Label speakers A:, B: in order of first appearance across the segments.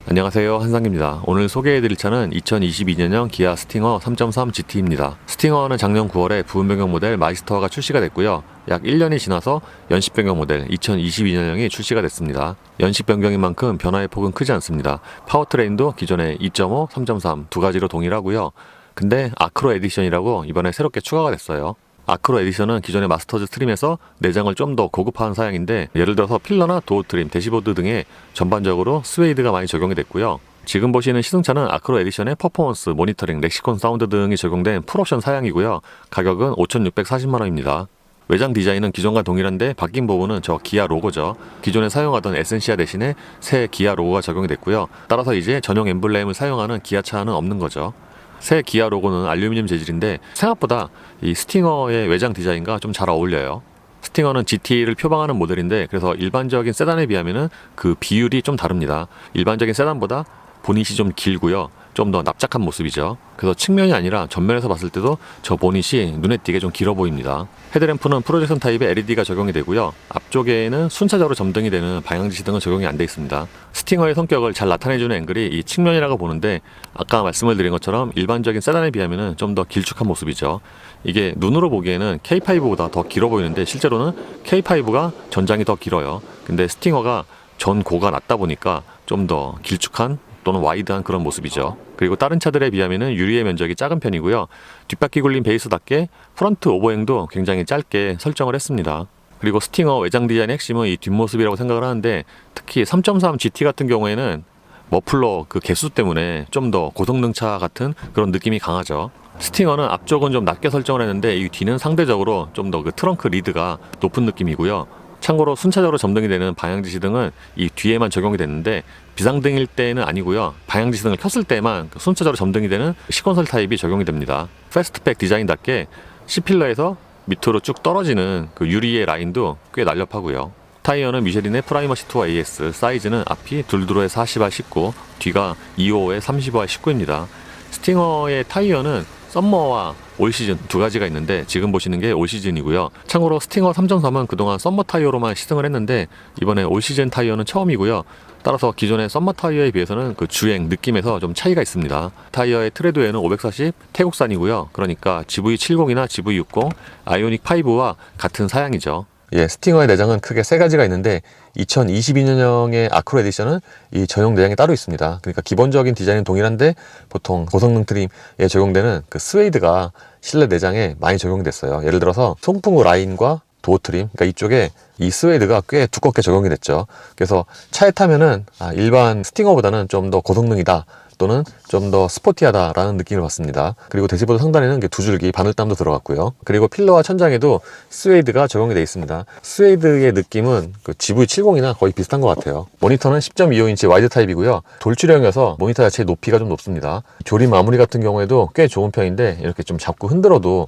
A: 안녕하세요, 한상기입니다. 오늘 소개해드릴 차는 2022년형 기아 스팅어 3.3 GT입니다. 스팅어는 작년 9월에 부분 변경 모델 마이스터가 출시가 됐고요. 약 1년이 지나서 연식 변경 모델 2022년형이 출시가 됐습니다. 연식 변경인 만큼 변화의 폭은 크지 않습니다. 파워트레인도 기존의 2.5, 3.3 두 가지로 동일하고요. 근데 아크로 에디션이라고 이번에 새롭게 추가가 됐어요. 아크로 에디션은 기존의 마스터즈 트림에서 내장을 좀 더 고급화한 사양인데, 예를 들어서 필러나 도어 트림, 대시보드 등에 전반적으로 스웨이드가 많이 적용이 됐고요. 지금 보시는 시승차는 아크로 에디션의 퍼포먼스, 모니터링, 렉시콘 사운드 등이 적용된 풀옵션 사양이고요. 가격은 5,640만원입니다. 외장 디자인은 기존과 동일한데 바뀐 부분은 저 기아 로고죠. 기존에 사용하던 에센시아 대신에 새 기아 로고가 적용이 됐고요. 따라서 이제 전용 엠블렘을 사용하는 기아차는 없는 거죠. 새 기아 로고는 알루미늄 재질인데 생각보다 이 스팅어의 외장 디자인과 좀 잘 어울려요. 스팅어는 GT를 표방하는 모델인데, 그래서 일반적인 세단에 비하면은 그 비율이 좀 다릅니다. 일반적인 세단보다 보닛이 좀 길고요. 좀 더 납작한 모습이죠. 그래서 측면이 아니라 전면에서 봤을 때도 저 보닛이 눈에 띄게 좀 길어 보입니다. 헤드램프는 프로젝션 타입의 LED가 적용이 되고요. 앞쪽에는 순차적으로 점등이 되는 방향지시 등은 적용이 안 돼 있습니다. 스팅어의 성격을 잘 나타내주는 앵글이 이 측면이라고 보는데, 아까 말씀을 드린 것처럼 일반적인 세단에 비하면 좀 더 길쭉한 모습이죠. 이게 눈으로 보기에는 K5보다 더 길어 보이는데 실제로는 K5가 전장이 더 길어요. 근데 스팅어가 전고가 낮다 보니까 좀 더 길쭉한 또는 와이드한 그런 모습이죠. 그리고 다른 차들에 비하면 유리의 면적이 작은 편이고요. 뒷바퀴 굴린 베이스답게 프런트 오버행도 굉장히 짧게 설정을 했습니다. 그리고 스팅어 외장 디자인의 핵심은 이 뒷모습이라고 생각을 하는데, 특히 3.3 GT 같은 경우에는 머플러 그 개수 때문에 좀 더 고성능차 같은 그런 느낌이 강하죠. 스팅어는 앞쪽은 좀 낮게 설정을 했는데 이 뒤는 상대적으로 좀 더 그 트렁크 리드가 높은 느낌이고요. 참고로 순차적으로 점등이 되는 방향지시등은 이 뒤에만 적용이 됐는데, 비상등일 때는 아니고요. 방향지시등을 켰을 때만 순차적으로 점등이 되는 시퀀설 타입이 적용이 됩니다. 패스트백 디자인답게 C필러에서 밑으로 쭉 떨어지는 그 유리의 라인도 꽤 날렵하고요. 타이어는 미쉐린의 프라이머시 투어 AS, 사이즈는 앞이 둘두로에 40R 19, 뒤가 25에 35R 19입니다. 스팅어의 타이어는 썸머와 올 시즌 두 가지가 있는데, 지금 보시는 게 올 시즌이고요. 참고로 스팅어 3.3은 그동안 썸머 타이어로만 시승을 했는데 이번에 올 시즌 타이어는 처음이고요. 따라서 기존의 썸머 타이어에 비해서는 그 주행 느낌에서 좀 차이가 있습니다. 타이어의 트레드웨어는 540 태국산이고요. 그러니까 GV70이나 GV60, 아이오닉 5와 같은 사양이죠. 예, 스팅어의 내장은 크게 세 가지가 있는데 2022년형의 아크로 에디션은 이 전용 내장이 따로 있습니다. 그러니까 기본적인 디자인은 동일한데 보통 고성능 트림에 적용되는 그 스웨이드가 실내 내장에 많이 적용이 됐어요. 예를 들어서 송풍구 라인과 도어 트림, 그러니까 이쪽에 이 스웨이드가 꽤 두껍게 적용이 됐죠. 그래서 차에 타면은 일반 스팅어보다는 좀 더 고성능이다, 또는 좀 더 스포티하다라는 느낌을 받습니다. 그리고 대시보드 상단에는 두 줄기 바늘땀도 들어갔고요. 그리고 필러와 천장에도 스웨이드가 적용이 되어 있습니다. 스웨이드의 느낌은 그 GV70이나 거의 비슷한 것 같아요. 모니터는 10.25인치 와이드 타입이고요. 돌출형이어서 모니터 자체의 높이가 좀 높습니다. 조립 마무리 같은 경우에도 꽤 좋은 편인데, 이렇게 좀 잡고 흔들어도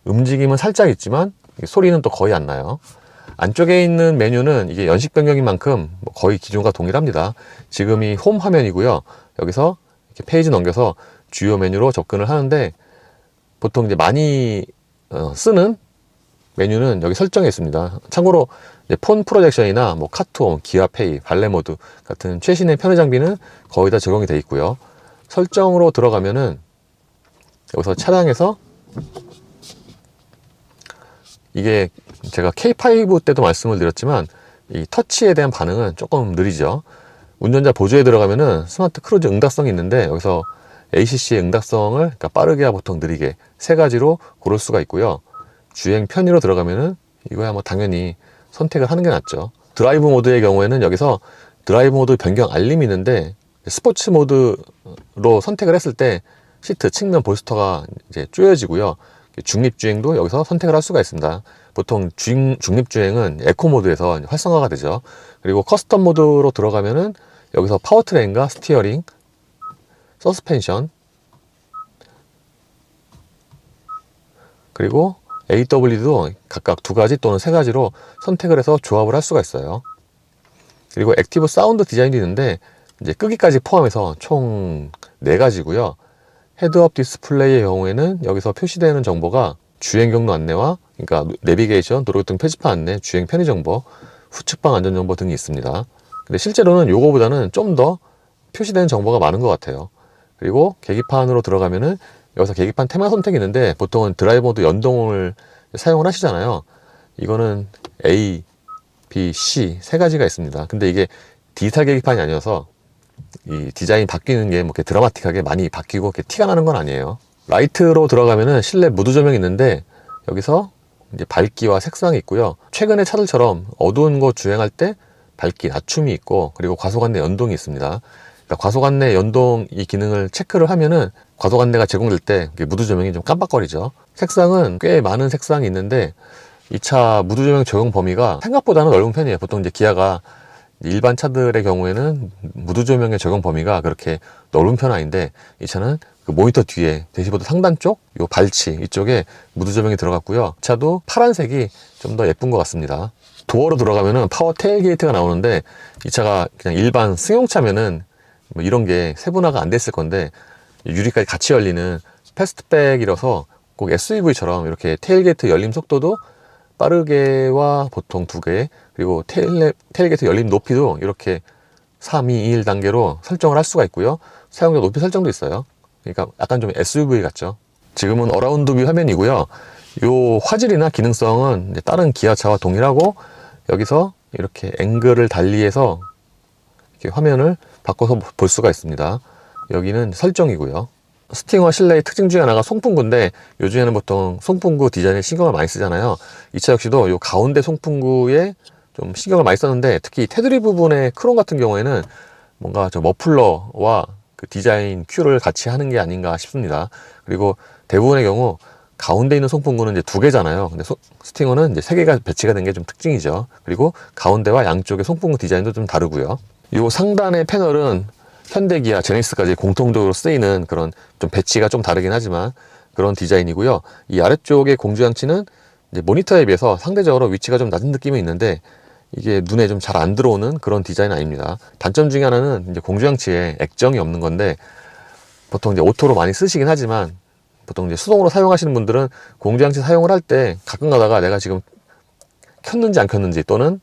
A: 움직임은 살짝 있지만 소리는 또 거의 안 나요. 안쪽에 있는 메뉴는 이게 연식 변경인 만큼 거의 기존과 동일합니다. 지금이 홈 화면이고요. 여기서 이렇게 페이지 넘겨서 주요 메뉴로 접근을 하는데, 보통 이제 많이 쓰는 메뉴는 여기 설정에 있습니다. 참고로 이제 폰 프로젝션이나 뭐 카톡, 기아페이, 발레 모드 같은 최신의 편의 장비는 거의 다 적용이 되어 있고요. 설정으로 들어가면은 여기서 차량에서, 이게 제가 K5 때도 말씀을 드렸지만 이 터치에 대한 반응은 조금 느리죠. 운전자 보조에 들어가면은 스마트 크루즈 응답성이 있는데, 여기서 ACC의 응답성을, 그러니까 빠르게와 보통 느리게 세 가지로 고를 수가 있고요. 주행 편의로 들어가면은 이거야 뭐 당연히 선택을 하는 게 낫죠. 드라이브 모드의 경우에는 여기서 드라이브 모드 변경 알림이 있는데, 스포츠 모드로 선택을 했을 때 시트 측면 볼스터가 이제 조여지고요. 중립주행도 여기서 선택을 할 수가 있습니다. 보통 중립주행은 에코 모드에서 활성화가 되죠. 그리고 커스텀 모드로 들어가면은 여기서 파워트레인과 스티어링, 서스펜션, 그리고 AW도 각각 두 가지 또는 세 가지로 선택을 해서 조합을 할 수가 있어요. 그리고 액티브 사운드 디자인도 있는데, 이제 끄기까지 포함해서 총 4가지고요. 헤드업 디스플레이의 경우에는 여기서 표시되는 정보가 주행 경로 안내와, 그러니까 내비게이션, 도로교통 표지판 안내, 주행 편의 정보, 후측방 안전 정보 등이 있습니다. 근데 실제로는 요거보다는 좀 더 표시되는 정보가 많은 것 같아요. 그리고 계기판으로 들어가면은 여기서 계기판 테마 선택이 있는데 보통은 드라이버도 연동을 사용을 하시잖아요. 이거는 A, B, C 세 가지가 있습니다. 근데 이게 디지털 계기판이 아니어서 이 디자인 바뀌는 게 뭐 이렇게 드라마틱하게 많이 바뀌고 이렇게 티가 나는 건 아니에요. 라이트로 들어가면은 실내 무드 조명이 있는데 여기서 이제 밝기와 색상이 있고요. 최근의 차들처럼 어두운 곳 주행할 때 밝기 낮춤이 있고, 그리고 과속 안내 연동이 있습니다. 그러니까 과속 안내 연동 이 기능을 체크를 하면은 과속 안내가 제공될 때 무드 조명이 좀 깜빡거리죠. 색상은 꽤 많은 색상이 있는데 이 차 무드 조명 적용 범위가 생각보다는 넓은 편이에요. 보통 이제 기아가 일반 차들의 경우에는 무드 조명의 적용 범위가 그렇게 넓은 편은 아닌데, 이 차는 그 모니터 뒤에 대시보드 상단 쪽, 요 발치 이쪽에 무드 조명이 들어갔고요. 차도 파란색이 좀 더 예쁜 것 같습니다. 도어로 들어가면은 파워 테일게이트가 나오는데, 이 차가 그냥 일반 승용차면은 뭐 이런 게 세분화가 안 됐을 건데 유리까지 같이 열리는 패스트백이라서 꼭 SUV처럼 이렇게 테일게이트 열림 속도도 빠르게와 보통 2개, 그리고 테일게이트 열림 높이도 이렇게 3, 2, 1 단계로 설정을 할 수가 있고요. 사용자 높이 설정도 있어요. 그러니까 약간 좀 SUV 같죠. 지금은 어라운드 뷰 화면이고요. 요 화질이나 기능성은 이제 다른 기아차와 동일하고, 여기서 이렇게 앵글을 달리해서 이렇게 화면을 바꿔서 볼 수가 있습니다. 여기는 설정이고요. 스팅어 실내의 특징 중에 하나가 송풍구인데, 요즘에는 보통 송풍구 디자인에 신경을 많이 쓰잖아요. 이 차 역시도 요 가운데 송풍구에 좀 신경을 많이 썼는데, 특히 테두리 부분의 크롬 같은 경우에는 뭔가 저 머플러와 그 디자인 큐를 같이 하는 게 아닌가 싶습니다. 그리고 대부분의 경우 가운데 있는 송풍구는 이제 2개잖아요. 근데 스팅어는 이제 3개가 배치가 된 게 좀 특징이죠. 그리고 가운데와 양쪽의 송풍구 디자인도 좀 다르고요. 요 상단의 패널은 현대 기아 제네시스까지 공통적으로 쓰이는 그런 좀 배치가 좀 다르긴 하지만 그런 디자인이고요. 이 아래쪽의 공조장치는 이제 모니터에 비해서 상대적으로 위치가 좀 낮은 느낌이 있는데, 이게 눈에 좀 잘 안 들어오는 그런 디자인 아닙니다. 단점 중에 하나는 이제 공조장치에 액정이 없는 건데, 보통 이제 오토로 많이 쓰시긴 하지만 보통 이제 수동으로 사용하시는 분들은 공조장치 사용을 할 때 가끔 가다가 내가 지금 켰는지 안 켰는지, 또는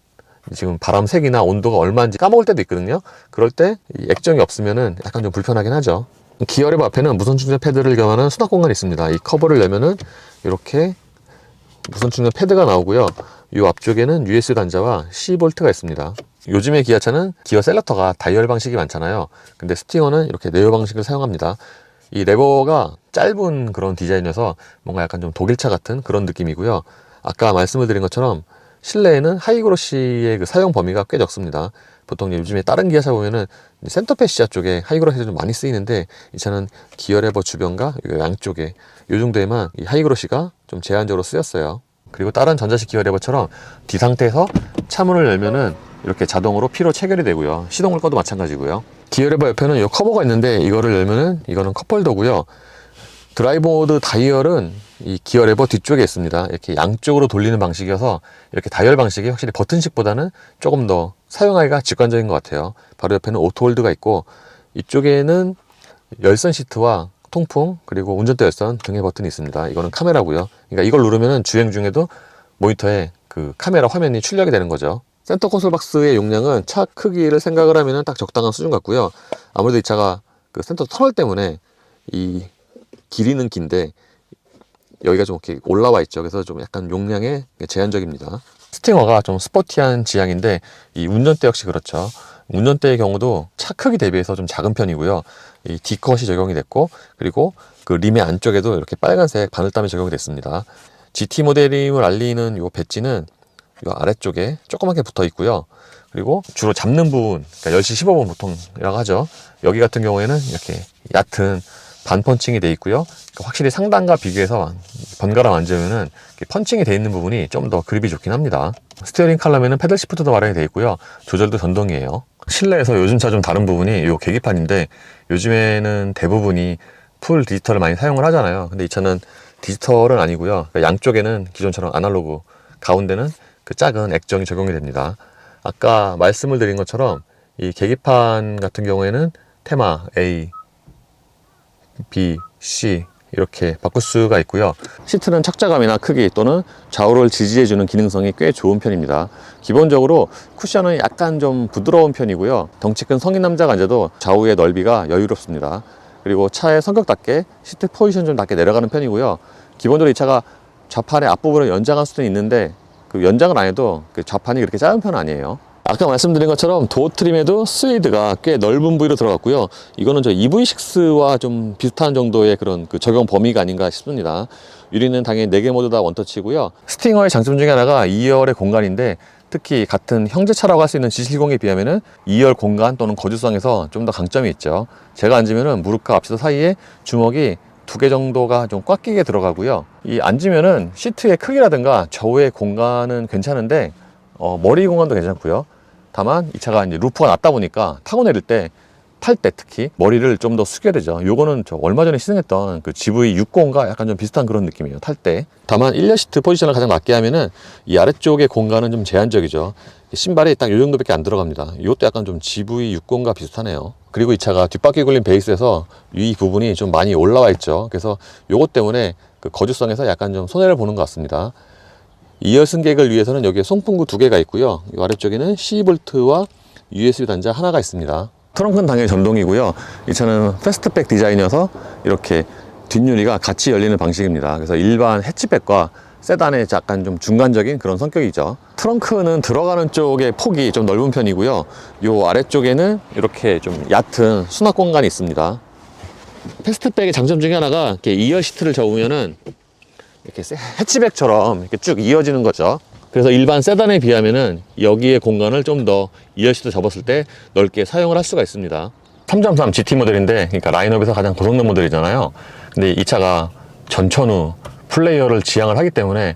A: 지금 바람 색이나 온도가 얼마인지 까먹을 때도 있거든요. 그럴 때 이 액정이 없으면은 약간 좀 불편하긴 하죠. 기어랩 앞에는 무선 충전 패드를 겸하는 수납 공간이 있습니다. 이 커버를 열면은 이렇게 무선 충전 패드가 나오고요. 이 앞쪽에는 USB 단자와 C볼트가 있습니다. 요즘의 기아차는 기어 셀렉터가 다이얼 방식이 많잖아요. 근데 스팅어는 이렇게 레버 방식을 사용합니다. 이 레버가 짧은 그런 디자인이어서 뭔가 약간 좀 독일차 같은 그런 느낌이고요. 아까 말씀을 드린 것처럼 실내에는 하이그로시의 그 사용 범위가 꽤 적습니다. 보통 요즘에 다른 기아차 보면은 센터페시아 쪽에 하이그로시가 좀 많이 쓰이는데, 이 차는 기어 레버 주변과 양쪽에 요 정도에만 이 하이그로시가 좀 제한적으로 쓰였어요. 그리고 다른 전자식 기어 레버처럼 D 상태에서 차문을 열면은 이렇게 자동으로 P로 체결이 되고요. 시동을 꺼도 마찬가지고요. 기어 레버 옆에는 이 커버가 있는데, 이거를 열면은 이거는 컵홀더고요. 드라이브 모드 다이얼은 이 기어 레버 뒤쪽에 있습니다. 이렇게 양쪽으로 돌리는 방식이어서 이렇게 다이얼 방식이 확실히 버튼식보다는 조금 더 사용하기가 직관적인 것 같아요. 바로 옆에는 오토홀드가 있고, 이쪽에는 열선 시트와 통풍, 그리고 운전대 열선 등의 버튼이 있습니다. 이거는 카메라고요. 그러니까 이걸 누르면은 주행 중에도 모니터에 그 카메라 화면이 출력이 되는 거죠. 센터 콘솔 박스의 용량은 차 크기를 생각을 하면은 딱 적당한 수준 같고요. 아무래도 이 차가 그 센터 터널 때문에 이 길이는 긴데 여기가 좀 이렇게 올라와 있죠. 그래서 좀 약간 용량에 제한적입니다. 스팅어가 좀 스포티한 지향인데, 이 운전대 역시 그렇죠. 운전대의 경우도 차 크기 대비해서 좀 작은 편이고요. 이 D컷이 적용이 됐고, 그리고 그 림의 안쪽에도 이렇게 빨간색 바늘땀이 적용이 됐습니다. GT 모델임을 알리는 이 배지는 이 아래쪽에 조그맣게 붙어 있고요. 그리고 주로 잡는 부분, 그러니까 10시 15분 보통이라고 하죠. 여기 같은 경우에는 이렇게 얕은 반펀칭이 돼 있고요. 그러니까 확실히 상단과 비교해서 번갈아 만지면은 펀칭이 돼 있는 부분이 좀 더 그립이 좋긴 합니다. 스티어링 칼럼에는 패들 시프트도 마련이 돼 있고요. 조절도 전동이에요. 실내에서 요즘 차 좀 다른 부분이 이 계기판인데, 요즘에는 대부분이 풀 디지털을 많이 사용을 하잖아요. 근데 이 차는 디지털은 아니고요. 그러니까 양쪽에는 기존처럼 아날로그, 가운데는 그 작은 액정이 적용이 됩니다. 아까 말씀을 드린 것처럼 이 계기판 같은 경우에는 테마 A, B, C 이렇게 바꿀 수가 있고요. 시트는 착자감이나 크기 또는 좌우를 지지해주는 기능성이 꽤 좋은 편입니다. 기본적으로 쿠션은 약간 좀 부드러운 편이고요. 덩치 큰 성인 남자가 앉아도 좌우의 넓이가 여유롭습니다. 그리고 차의 성격답게 시트 포지션 좀 낮게 내려가는 편이고요. 기본적으로 이 차가 좌판의 앞부분을 연장할 수는 있는데 그 연장을 안 해도 그 좌판이 그렇게 짧은 편은 아니에요. 아까 말씀드린 것처럼 도어 트림에도 스웨이드가 꽤 넓은 부위로 들어갔고요. 이거는 저 EV6와 좀 비슷한 정도의 그런 그 적용 범위가 아닌가 싶습니다. 유리는 당연히 4개 모두 다 원터치고요. 스팅어의 장점 중에 하나가 2열의 공간인데 특히 같은 형제차라고 할 수 있는 G70에 비하면은 2열 공간 또는 거주성에서 좀 더 강점이 있죠. 제가 앉으면은 무릎과 앞시도 사이에 주먹이 2개 정도가 좀 꽉 끼게 들어가고요. 이 앉으면은 시트의 크기라든가 좌우의 공간은 괜찮은데 머리 공간도 괜찮고요. 다만 이 차가 이제 루프가 낮다 보니까 타고 내릴 때 탈 때 특히 머리를 좀 더 숙여야 되죠. 요거는 저 얼마 전에 시승했던 그 GV60과 약간 좀 비슷한 그런 느낌이에요, 탈 때. 다만 1열 시트 포지션을 가장 낮게 하면은 이 아래쪽의 공간은 좀 제한적이죠. 신발이 딱 요 정도밖에 안 들어갑니다. 이것도 약간 좀 GV60과 비슷하네요. 그리고 이 차가 뒷바퀴 굴림 베이스에서 이 부분이 좀 많이 올라와 있죠. 그래서 요것 때문에 그 거주성에서 약간 좀 손해를 보는 것 같습니다. 2열 승객을 위해서는 여기에 송풍구 2개가 있고요. 이 아래쪽에는 C볼트와 USB 단자 하나가 있습니다. 트렁크는 당연히 전동이고요. 이 차는 패스트백 디자인이어서 이렇게 뒷유리가 같이 열리는 방식입니다. 그래서 일반 해치백과 세단의 약간 좀 중간적인 그런 성격이죠. 트렁크는 들어가는 쪽의 폭이 좀 넓은 편이고요. 이 아래쪽에는 이렇게 좀 얕은 수납 공간이 있습니다. 패스트백의 장점 중에 하나가 이렇게 2열 시트를 접으면은 이렇게 해치백처럼 이렇게 쭉 이어지는 거죠. 그래서 일반 세단에 비하면은 여기에 공간을 좀 더 2열 시트 접었을 때 넓게 사용을 할 수가 있습니다. 3.3 GT 모델인데, 그러니까 라인업에서 가장 고성능 모델이잖아요. 근데 이 차가 전천후 플레이어를 지향을 하기 때문에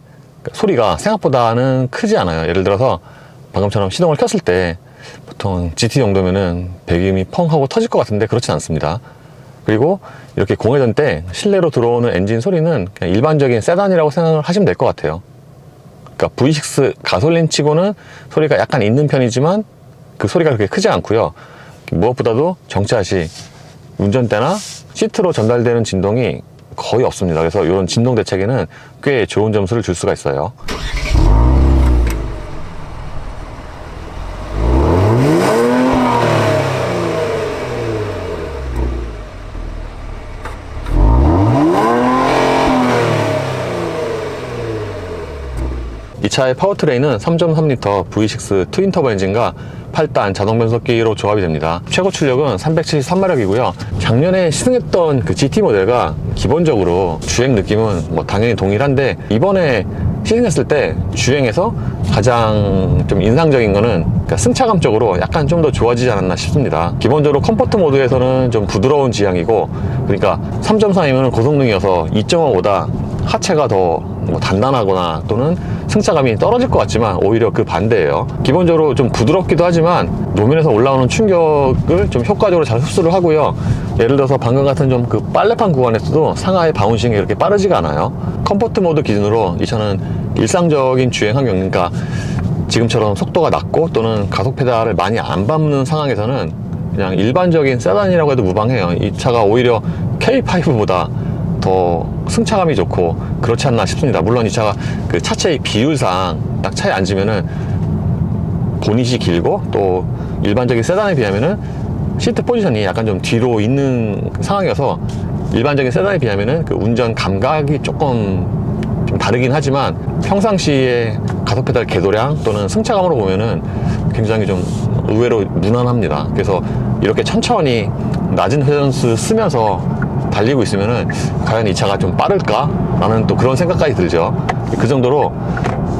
A: 소리가 생각보다는 크지 않아요. 예를 들어서 방금처럼 시동을 켰을 때 보통 GT 정도면은 배기음이 펑 하고 터질 것 같은데 그렇진 않습니다. 그리고 이렇게 공회전 때 실내로 들어오는 엔진 소리는 그냥 일반적인 세단이라고 생각을 하시면 될 것 같아요. 그러니까 V6 가솔린 치고는 소리가 약간 있는 편이지만 그 소리가 그렇게 크지 않고요. 무엇보다도 정차 시 운전대나 시트로 전달되는 진동이 거의 없습니다. 그래서 이런 진동 대책에는 꽤 좋은 점수를 줄 수가 있어요. 이 차의 파워트레인은 3.3L V6 트윈터보 엔진과 8단 자동 변속기로 조합이 됩니다. 최고 출력은 373마력이고요. 작년에 시승했던 그 GT 모델과 기본적으로 주행 느낌은 뭐 당연히 동일한데 이번에 시승했을 때 주행에서 가장 좀 인상적인 거는 그러니까 승차감 쪽으로 약간 좀 더 좋아지지 않았나 싶습니다. 기본적으로 컴포트 모드에서는 좀 부드러운 지향이고, 그러니까 3.3이면 고성능이어서 2.5보다 하체가 더 뭐 단단하거나 또는 승차감이 떨어질 것 같지만 오히려 그 반대예요. 기본적으로 좀 부드럽기도 하지만 노면에서 올라오는 충격을 좀 효과적으로 잘 흡수를 하고요. 예를 들어서 방금 같은 좀 그 빨래판 구간에서도 상하의 바운싱이 그렇게 빠르지가 않아요. 컴포트 모드 기준으로 이 차는 일상적인 주행 환경, 그러니까 지금처럼 속도가 낮고 또는 가속 페달을 많이 안 밟는 상황에서는 그냥 일반적인 세단이라고 해도 무방해요. 이 차가 오히려 K5보다 더 승차감이 좋고 그렇지 않나 싶습니다. 물론 이 차가 그 차체의 비율상 딱 차에 앉으면은 보닛이 길고 또 일반적인 세단에 비하면은 시트 포지션이 약간 좀 뒤로 있는 상황이어서 일반적인 세단에 비하면은 그 운전 감각이 조금 좀 다르긴 하지만 평상시에 가속 페달 궤도량 또는 승차감으로 보면은 굉장히 좀 의외로 무난합니다. 그래서 이렇게 천천히 낮은 회전수 쓰면서 달리고 있으면은 과연 이 차가 좀 빠를까? 라는 또 그런 생각까지 들죠. 그 정도로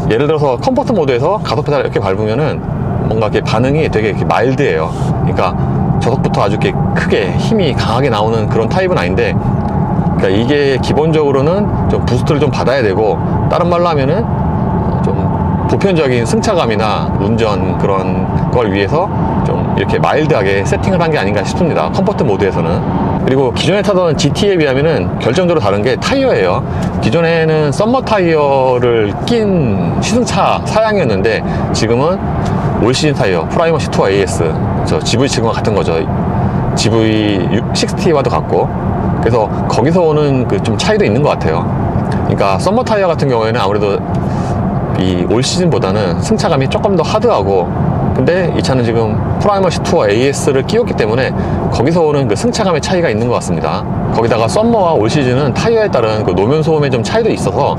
A: 예를 들어서 컴포트 모드에서 가속 페달을 이렇게 밟으면은 뭔가 이렇게 반응이 되게 이렇게 마일드해요. 그러니까 저속부터 아주 이렇게 크게 힘이 강하게 나오는 그런 타입은 아닌데, 그러니까 이게 기본적으로는 좀 부스트를 좀 받아야 되고, 다른 말로 하면은 좀 보편적인 승차감이나 운전 그런 걸 위해서 좀 이렇게 마일드하게 세팅을 한 게 아닌가 싶습니다. 컴포트 모드에서는. 그리고 기존에 타던 GT에 비하면은 결정적으로 다른 게 타이어예요. 기존에는 썸머 타이어를 낀 시승차 사양이었는데 지금은 올 시즌 타이어 프라이머 C2 AS, 저 GV7과 같은 거죠. GV60와도 같고 그래서 거기서 오는 그 좀 차이도 있는 것 같아요. 그러니까 썸머 타이어 같은 경우에는 아무래도 이 올 시즌보다는 승차감이 조금 더 하드하고, 근데 이 차는 지금 프라이머시 투어 AS를 끼웠기 때문에 거기서 오는 그 승차감의 차이가 있는 것 같습니다. 거기다가 썸머와 올 시즌은 타이어에 따른 그 노면 소음의 좀 차이도 있어서,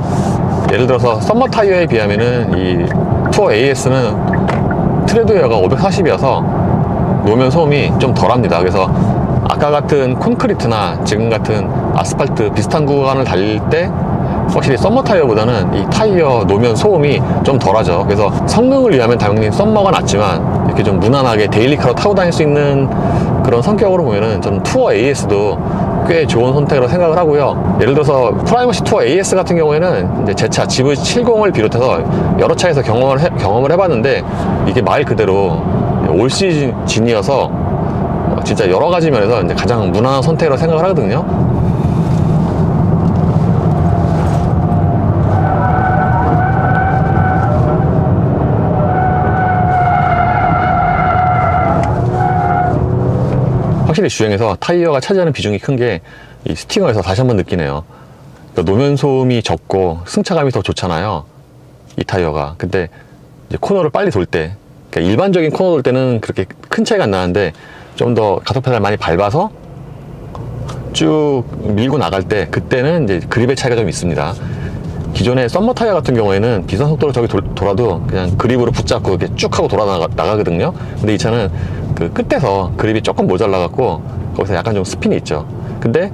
A: 예를 들어서 썸머 타이어에 비하면은 이 투어 AS는 트레드웨어가 540이어서 노면 소음이 좀 덜합니다. 그래서 아까 같은 콘크리트나 지금 같은 아스팔트 비슷한 구간을 달릴 때 확실히 썸머 타이어보다는 이 타이어 노면 소음이 좀 덜하죠. 그래서 성능을 위하면 당연히 썸머가 낫지만, 이렇게 좀 무난하게 데일리카로 타고 다닐 수 있는 그런 성격으로 보면은 저는 투어 AS도 꽤 좋은 선택으로 생각을 하고요. 예를 들어서 프라이머시 투어 AS 같은 경우에는 이제 제 차 GV70을 비롯해서 여러 차에서 경험을 해봤는데, 이게 말 그대로 올 시즌이어서 진짜 여러 가지 면에서 이제 가장 무난한 선택으로 생각을 하거든요. 확실히 주행에서 타이어가 차지하는 비중이 큰 게 이 스팅어에서 다시 한번 느끼네요. 그러니까 노면 소음이 적고 승차감이 더 좋잖아요, 이 타이어가. 근데 이제 코너를 빨리 돌 때, 그러니까 일반적인 코너 돌 때는 그렇게 큰 차이가 안 나는데, 좀 더 가속 페달 많이 밟아서 쭉 밀고 나갈 때, 그때는 이제 그립의 차이가 좀 있습니다. 기존의 썸머 타이어 같은 경우에는 비상 속도로 저기 돌아도 그냥 그립으로 붙잡고 이렇게 쭉 하고 나가거든요. 근데 이 차는 그 끝에서 그립이 조금 모자라갖고 거기서 약간 좀 스핀이 있죠. 근데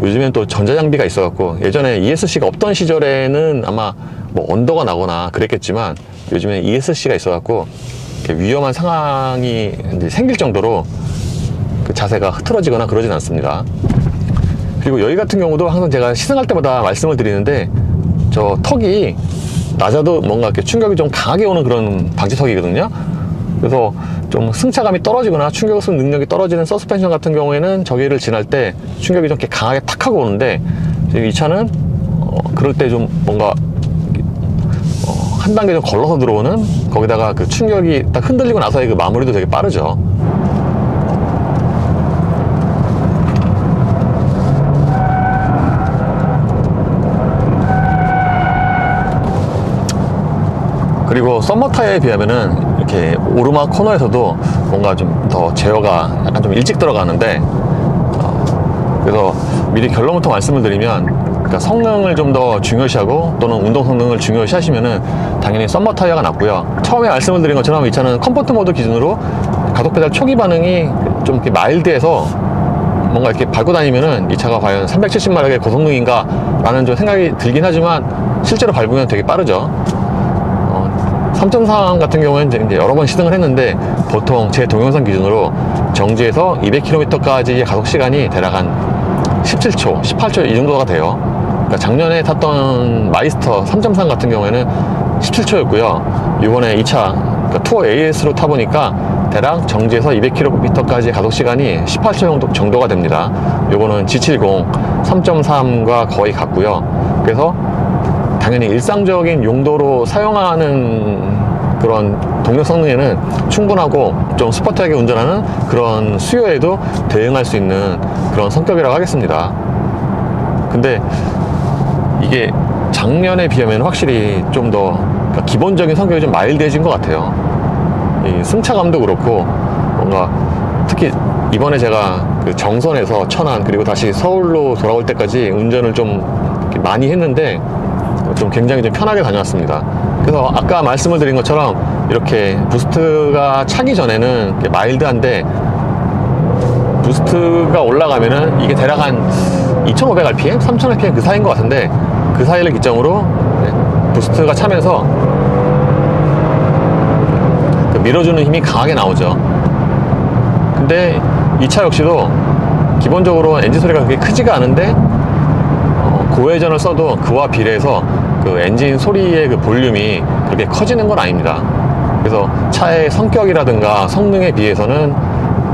A: 요즘엔 또 전자장비가 있어갖고, 예전에 ESC가 없던 시절에는 아마 뭐 언더가 나거나 그랬겠지만, 요즘엔 ESC가 있어갖고 이렇게 위험한 상황이 이제 생길 정도로 그 자세가 흐트러지거나 그러진 않습니다. 그리고 여기 같은 경우도 항상 제가 시승할 때마다 말씀을 드리는데, 저 턱이 낮아도 뭔가 이렇게 충격이 좀 강하게 오는 그런 방지턱이거든요. 그래서 좀 승차감이 떨어지거나 충격 흡수 능력이 떨어지는 서스펜션 같은 경우에는 저기를 지날 때 충격이 좀 이렇게 강하게 탁 하고 오는데, 이 차는 그럴 때 좀 뭔가 한 단계 좀 걸러서 들어오는, 거기다가 그 충격이 딱 흔들리고 나서의 그 마무리도 되게 빠르죠. 그리고 썸머 타이어에 비하면은 이렇게 오르막 코너에서도 뭔가 좀 더 제어가 약간 좀 일찍 들어가는데, 그래서 미리 결론부터 말씀을 드리면, 그러니까 성능을 좀 더 중요시하고 또는 운동 성능을 중요시 하시면은 당연히 썸머 타이어가 낫고요. 처음에 말씀을 드린 것처럼 이 차는 컴포트 모드 기준으로 가속 페달 초기 반응이 좀 이렇게 마일드해서 뭔가 이렇게 밟고 다니면은 이 차가 과연 370마력의 고성능인가 라는 좀 생각이 들긴 하지만, 실제로 밟으면 되게 빠르죠. 3.3 같은 경우에는 이제 여러 번 시승을 했는데, 보통 제 동영상 기준으로 정지에서 200km까지의 가속 시간이 대략 한 17초, 18초 이 정도가 돼요. 그러니까 작년에 탔던 마이스터 3.3 같은 경우에는 17초였고요. 이번에 이 차, 그러니까 투어 AS로 타보니까 대략 정지에서 200km까지의 가속 시간이 18초 정도가 됩니다. 요거는 G70 3.3과 거의 같고요. 그래서 당연히 일상적인 용도로 사용하는 그런 동력 성능에는 충분하고, 좀 스포티하게 운전하는 그런 수요에도 대응할 수 있는 그런 성격이라고 하겠습니다. 근데 이게 작년에 비하면 확실히 좀 더 그러니까 기본적인 성격이 좀 마일드해진 것 같아요. 이 승차감도 그렇고, 뭔가 특히 이번에 제가 그 정선에서 천안 그리고 다시 서울로 돌아올 때까지 운전을 좀 많이 했는데, 좀 굉장히 좀 편하게 다녀왔습니다. 그래서 아까 말씀을 드린 것처럼 이렇게 부스트가 차기 전에는 마일드한데, 부스트가 올라가면은 이게 대략 한 2500rpm, 3000rpm 그 사이인 것 같은데, 그 사이를 기점으로 부스트가 차면서 그 밀어주는 힘이 강하게 나오죠. 근데 이 차 역시도 기본적으로 엔진 소리가 그렇게 크지가 않은데, 고회전을 써도 그와 비례해서 그 엔진 소리의 그 볼륨이 그렇게 커지는 건 아닙니다. 그래서 차의 성격이라든가 성능에 비해서는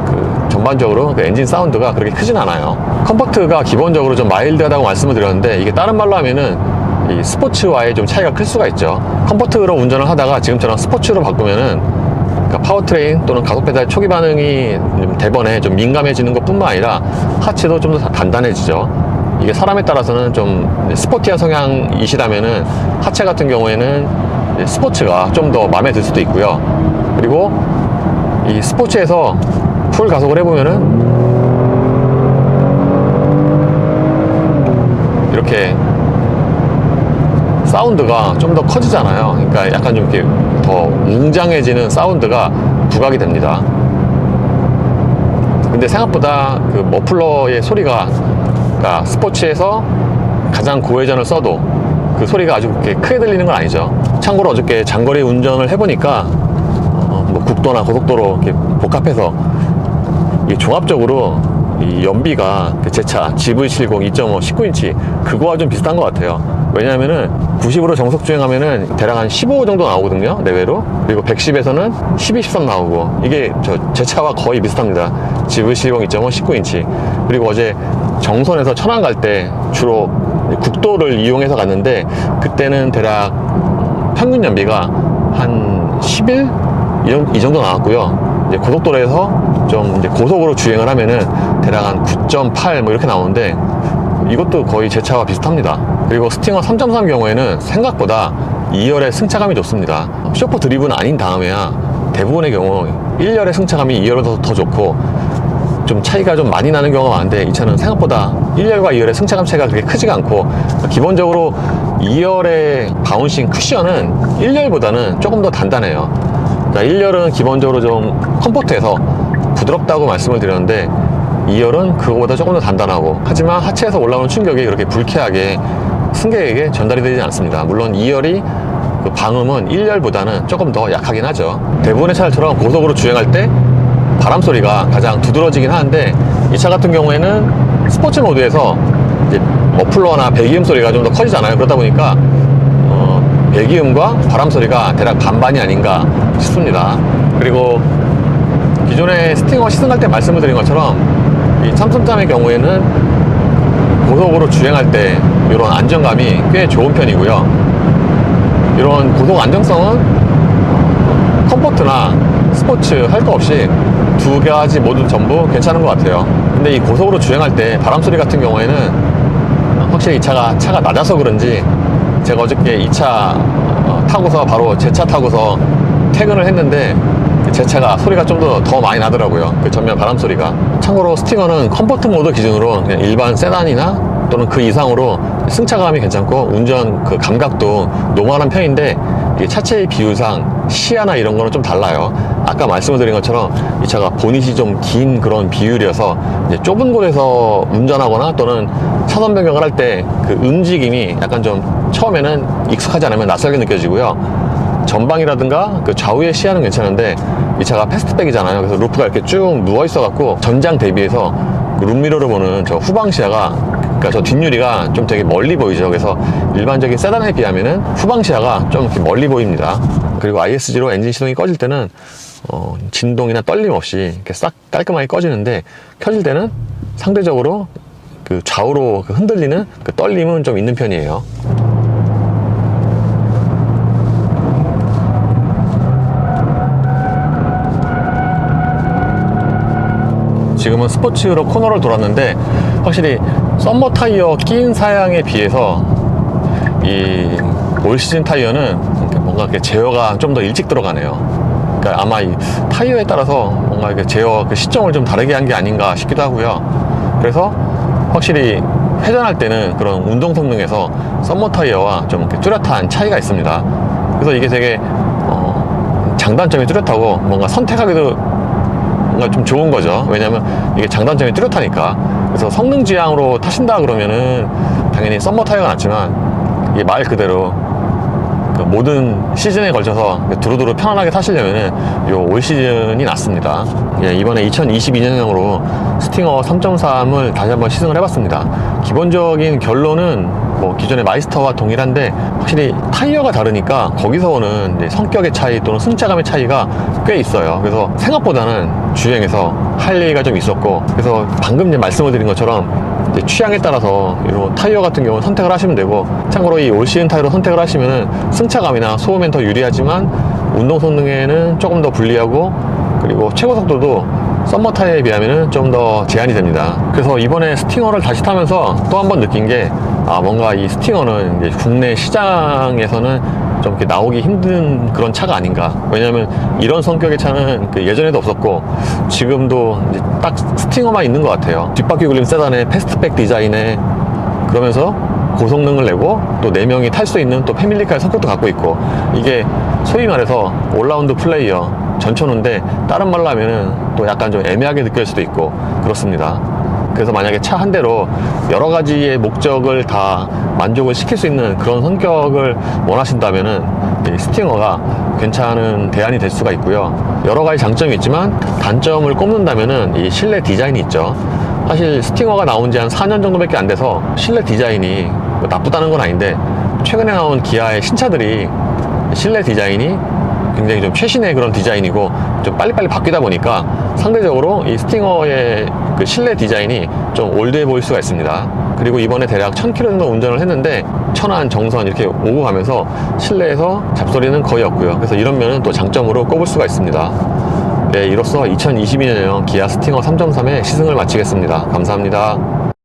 A: 그 전반적으로 그 엔진 사운드가 그렇게 크진 않아요. 컴포트가 기본적으로 좀 마일드하다고 말씀을 드렸는데, 이게 다른 말로 하면은 이 스포츠와의 좀 차이가 클 수가 있죠. 컴포트로 운전을 하다가 지금처럼 스포츠로 바꾸면은 그러니까 파워트레인 또는 가속 페달 초기 반응이 좀 대번에 좀 민감해지는 것뿐만 아니라 하체도 좀 더 단단해지죠. 이게 사람에 따라서는 좀 스포티한 성향이시라면은 하체 같은 경우에는 스포츠가 좀 더 마음에 들 수도 있고요. 그리고 이 스포츠에서 풀 가속을 해보면은 이렇게 사운드가 좀 더 커지잖아요. 그러니까 약간 좀 이렇게 더 웅장해지는 사운드가 부각이 됩니다. 근데 생각보다 그 머플러의 소리가, 그러니까 스포츠에서 가장 고회전을 써도 그 소리가 아주 그렇게 크게 들리는 건 아니죠. 참고로 어저께 장거리 운전을 해보니까 뭐 국도나 고속도로 이렇게 복합해서 이 종합적으로 이 연비가 제 차 GV70 2.5 19인치 그거와 좀 비슷한 것 같아요. 왜냐하면은 90으로 정속 주행하면은 대략 한 15 정도 나오거든요, 내외로. 그리고 110에서는 12, 13 나오고, 이게 제 차와 거의 비슷합니다. GV70 2.5 19인치. 그리고 어제 정선에서 천안 갈 때 주로 국도를 이용해서 갔는데, 그때는 대략 평균 연비가 한 11? 이 정도 나왔고요. 이제 고속도로에서 좀 이제 고속으로 주행을 하면은 대략 한 9.8 뭐 이렇게 나오는데, 이것도 거의 제 차와 비슷합니다. 그리고 스팅어 3.3 경우에는 생각보다 2열의 승차감이 좋습니다. 쇼퍼 드립은 아닌 다음에야 대부분의 경우 1열의 승차감이 2열보다 더 좋고, 좀 차이가 좀 많이 나는 경우가 많은데, 이 차는 생각보다 1열과 2열의 승차감 차이가 그렇게 크지가 않고, 기본적으로 2열의 바운싱 쿠션은 1열보다는 조금 더 단단해요. 그러니까 1열은 기본적으로 좀 컴포트해서 부드럽다고 말씀을 드렸는데, 2열은 그거보다 조금 더 단단하고, 하지만 하체에서 올라오는 충격이 그렇게 불쾌하게 승객에게 전달이 되지 않습니다. 물론 2열이 그 방음은 1열보다는 조금 더 약하긴 하죠. 대부분의 차들처럼 고속으로 주행할 때 바람 소리가 가장 두드러지긴 하는데, 이 차 같은 경우에는 스포츠 모드에서 이제 머플러나 배기음 소리가 좀 더 커지잖아요. 그러다 보니까 배기음과 바람 소리가 대략 반반이 아닌가 싶습니다. 그리고 기존에 스팅어 시승할 때 말씀을 드린 것처럼 이 3.3의 경우에는 고속으로 주행할 때 이런 안정감이 꽤 좋은 편이고요. 이런 고속 안정성은 컴포트나 스포츠 할 거 없이 두 가지 모두 전부 괜찮은 것 같아요. 근데 이 고속으로 주행할 때 바람 소리 같은 경우에는 확실히 이 차가 낮아서 그런지, 제가 어저께 이 차 타고서 바로 제 차 타고서 퇴근을 했는데 제 차가 소리가 좀 더 많이 나더라고요. 그 전면 바람 소리가. 참고로 스팅어는 컴포트 모드 기준으로 그냥 일반 세단이나 또는 그 이상으로 승차감이 괜찮고 운전 그 감각도 노멀한 편인데, 이 차체의 비율상 시야나 이런 거는 좀 달라요. 아까 말씀을 드린 것처럼 이 차가 보닛이 좀 긴 그런 비율이어서 이제 좁은 곳에서 운전하거나 또는 차선 변경을 할 때 그 움직임이 약간 좀 처음에는 익숙하지 않으면 낯설게 느껴지고요. 전방이라든가 그 좌우의 시야는 괜찮은데, 이 차가 패스트백이잖아요. 그래서 루프가 이렇게 쭉 누워 있어 갖고 전장 대비해서 그 룸미러를 보는 저 후방 시야가, 그러니까 저 뒷유리가 좀 되게 멀리 보이죠. 그래서 일반적인 세단에 비하면은 후방 시야가 좀 이렇게 멀리 보입니다. 그리고 ISG로 엔진 시동이 꺼질 때는 진동이나 떨림 없이 이렇게 싹 깔끔하게 꺼지는데, 켜질 때는 상대적으로 그 좌우로 그 흔들리는 그 떨림은 좀 있는 편이에요. 지금은 스포츠로 코너를 돌았는데, 확실히 썸머 타이어 낀 사양에 비해서 이 올 시즌 타이어는 뭔가 이렇게 제어가 좀 더 일찍 들어가네요. 그러니까 아마 이 타이어에 따라서 뭔가 이렇게 제어 그 시점을 좀 다르게 한 게 아닌가 싶기도 하고요. 그래서 확실히 회전할 때는 그런 운동 성능에서 썸머 타이어와 좀 이렇게 뚜렷한 차이가 있습니다. 그래서 이게 되게 장단점이 뚜렷하고 뭔가 선택하기도 뭔가 좀 좋은 거죠. 왜냐면 이게 장단점이 뚜렷하니까. 그래서 성능 지향으로 타신다 그러면은 당연히 썸머 타이어가 낫지만, 이게 말 그대로 그 모든 시즌에 걸쳐서 두루두루 편안하게 타시려면은 요 올 시즌이 낫습니다. 예, 이번에 2022년형으로 스팅어 3.3을 다시 한번 시승을 해봤습니다. 기본적인 결론은 뭐 기존의 마이스터와 동일한데, 확실히 타이어가 다르니까 거기서 오는 이제 성격의 차이 또는 승차감의 차이가 꽤 있어요. 그래서 생각보다는 주행에서 할 얘기가 좀 있었고, 그래서 방금 이제 말씀을 드린 것처럼 취향에 따라서 이런 타이어 같은 경우는 선택을 하시면 되고, 참고로 이 올 시즌 타이어로 선택을 하시면은 승차감이나 소음엔 더 유리하지만 운동 성능에는 조금 더 불리하고, 그리고 최고 속도도 썸머 타이어에 비하면 좀 더 제한이 됩니다. 그래서 이번에 스팅어를 다시 타면서 또 한 번 느낀 게, 뭔가 이 스팅어는 이제 국내 시장에서는 좀 이렇게 나오기 힘든 그런 차가 아닌가. 왜냐면 이런 성격의 차는 그 예전에도 없었고 지금도 이제 딱 스팅어만 있는 것 같아요. 뒷바퀴 굴림 세단에 패스트백 디자인에, 그러면서 고성능을 내고 또 4명이 탈 수 있는 또 패밀리카의 성격도 갖고 있고, 이게 소위 말해서 올라운드 플레이어 전천후인데 다른 말로 하면은 또 약간 좀 애매하게 느껴질 수도 있고 그렇습니다. 그래서 만약에 차 한 대로 여러 가지의 목적을 다 만족을 시킬 수 있는 그런 성격을 원하신다면은 이 스팅어가 괜찮은 대안이 될 수가 있고요. 여러 가지 장점이 있지만 단점을 꼽는다면은 이 실내 디자인이 있죠. 사실 스팅어가 나온 지 한 4년 정도밖에 안 돼서 실내 디자인이 뭐 나쁘다는 건 아닌데, 최근에 나온 기아의 신차들이 실내 디자인이 굉장히 좀 최신의 그런 디자인이고 좀 빨리빨리 바뀌다 보니까 상대적으로 이 스팅어의 그 실내 디자인이 좀 올드해 보일 수가 있습니다. 그리고 이번에 대략 1000km 정도 운전을 했는데 천안, 정선 이렇게 오고 가면서 실내에서 잡소리는 거의 없고요. 그래서 이런 면은 또 장점으로 꼽을 수가 있습니다. 네, 이로써 2022년형 기아 스팅어 3.3의 시승을 마치겠습니다. 감사합니다.